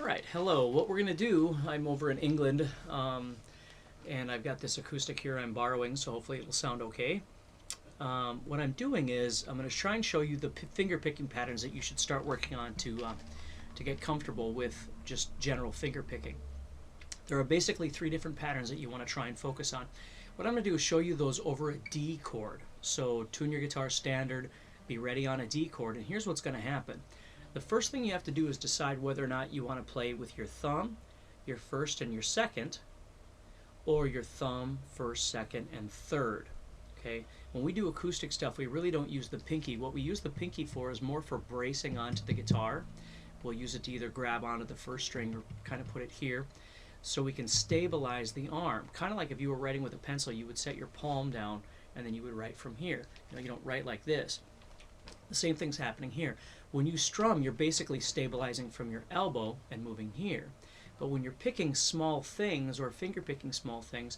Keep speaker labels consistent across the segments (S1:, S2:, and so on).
S1: Alright, hello. What we're going to do, I'm over in England, and I've got this acoustic here I'm borrowing, so hopefully it'll sound okay. What I'm doing is I'm going to try and show you the finger picking patterns that you should start working on to get comfortable with just general finger picking. There are basically three different patterns that you want to try and focus on. What I'm going to do is show you those over a D chord. So tune your guitar standard, be ready on a D chord, and here's what's going to happen. The first thing you have to do is decide whether or not you want to play with your thumb, your first and your second, or your thumb, first, second, and third. Okay? When we do acoustic stuff, we really don't use the pinky. What we use the pinky for is more for bracing onto the guitar. We'll use it to either grab onto the first string or kind of put it here so we can stabilize the arm. Kind of like if you were writing with a pencil, you would set your palm down and then you would write from here. You don't write like this. The same thing's happening here. When you strum, you're basically stabilizing from your elbow and moving here. But when you're picking small things or finger picking small things,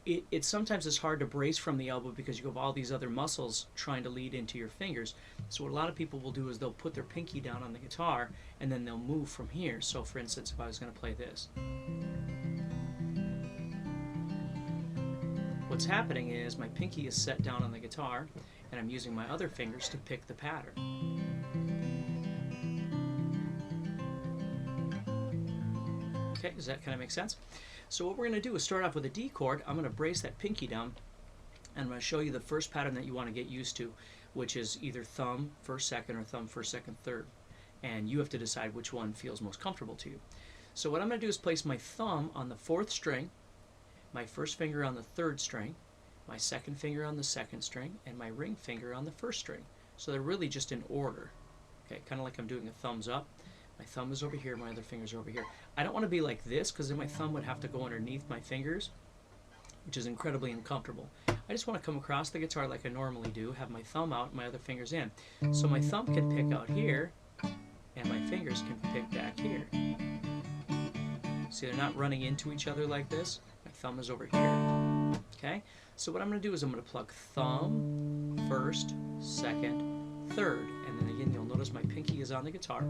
S1: it sometimes is hard to brace from the elbow because you have all these other muscles trying to lead into your fingers. So what a lot of people will do is they'll put their pinky down on the guitar and then they'll move from here. So for instance, if I was going to play this, what's happening is my pinky is set down on the guitar and I'm using my other fingers to pick the pattern. Okay, does that kind of make sense? So what we're going to do is start off with a D chord. I'm going to brace that pinky down and I'm going to show you the first pattern that you want to get used to, which is either thumb, first, second, or thumb, first, second, third. And you have to decide which one feels most comfortable to you. So what I'm going to do is place my thumb on the fourth string, my first finger on the third string, my second finger on the second string, and my ring finger on the first string. So they're really just in order. Okay, kind of like I'm doing a thumbs up. My thumb is over here, my other fingers are over here. I don't want to be like this because then my thumb would have to go underneath my fingers, which is incredibly uncomfortable. I just want to come across the guitar like I normally do, have my thumb out and my other fingers in. So my thumb can pick out here, and my fingers can pick back here. See, they're not running into each other like this. My thumb is over here. Okay? So what I'm going to do is I'm going to pluck thumb, first, second, third. And then again, you'll notice my pinky is on the guitar.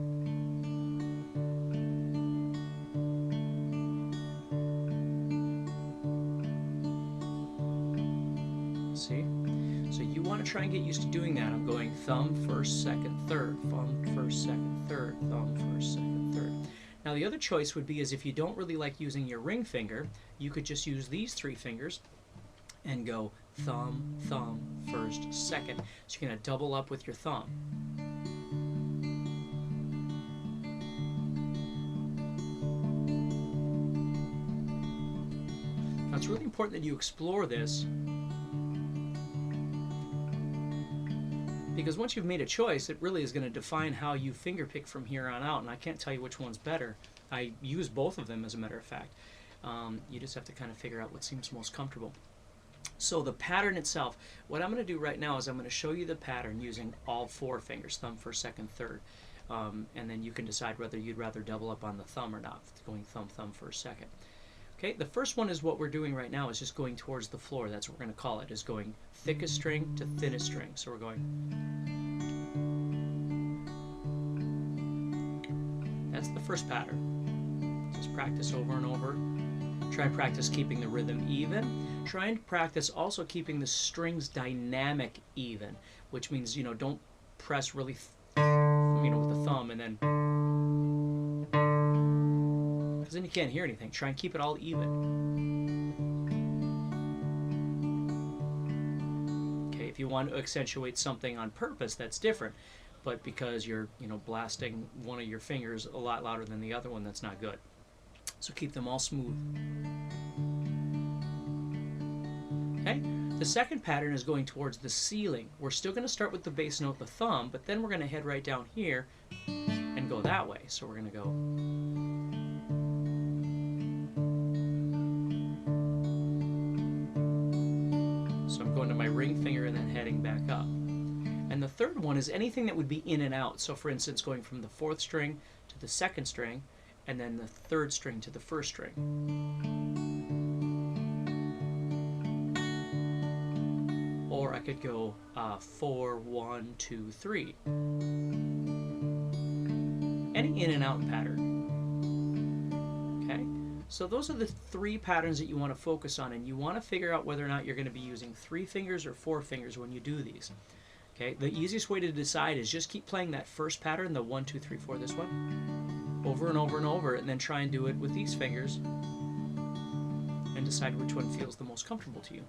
S1: See? So you want to try and get used to doing that. I'm going thumb, first, second, third, thumb, first, second, third, thumb, first, second, third. Now the other choice would be is if you don't really like using your ring finger, you could just use these three fingers and go thumb, thumb, first, second. So you're going to double up with your thumb. Now it's really important that you explore this because once you've made a choice, it really is going to define how you finger pick from here on out, and I can't tell you which one's better. I use both of them, as a matter of fact. You just have to kind of figure out what seems most comfortable. So the pattern itself, what I'm going to do right now is I'm going to show you the pattern using all four fingers, thumb, first, second, third. And then you can decide whether you'd rather double up on the thumb or not, going thumb, thumb, first, second. Okay, the first one is what we're doing right now is just going towards the floor. That's what we're going to call it, is going thickest string to thinnest string. So we're going. That's the first pattern. Just practice over and over. Try and practice keeping the rhythm even. Try and practice also keeping the strings dynamic even, which means, don't press really, with the thumb and then, because then you can't hear anything. Try and keep it all even. Okay, if you want to accentuate something on purpose, that's different. But because you're, blasting one of your fingers a lot louder than the other one, that's not good. So keep them all smooth. Okay? The second pattern is going towards the ceiling. We're still going to start with the bass note, the thumb, but then we're going to head right down here and go that way. So we're going to go. So I'm going to my ring finger and then heading back up. And the third one is anything that would be in and out. So for instance, going from the fourth string to the second string, and then the third string to the first string. Or I could go 4, 1, 2, 3. Any in and out pattern. So those are the 3 patterns that you want to focus on, and you want to figure out whether or not you're going to be using 3 fingers or 4 fingers when you do these. Okay, the easiest way to decide is just keep playing that first pattern, the 1, 2, 3, 4, this one, over and over and over, and then try and do it with these fingers and decide which one feels the most comfortable to you.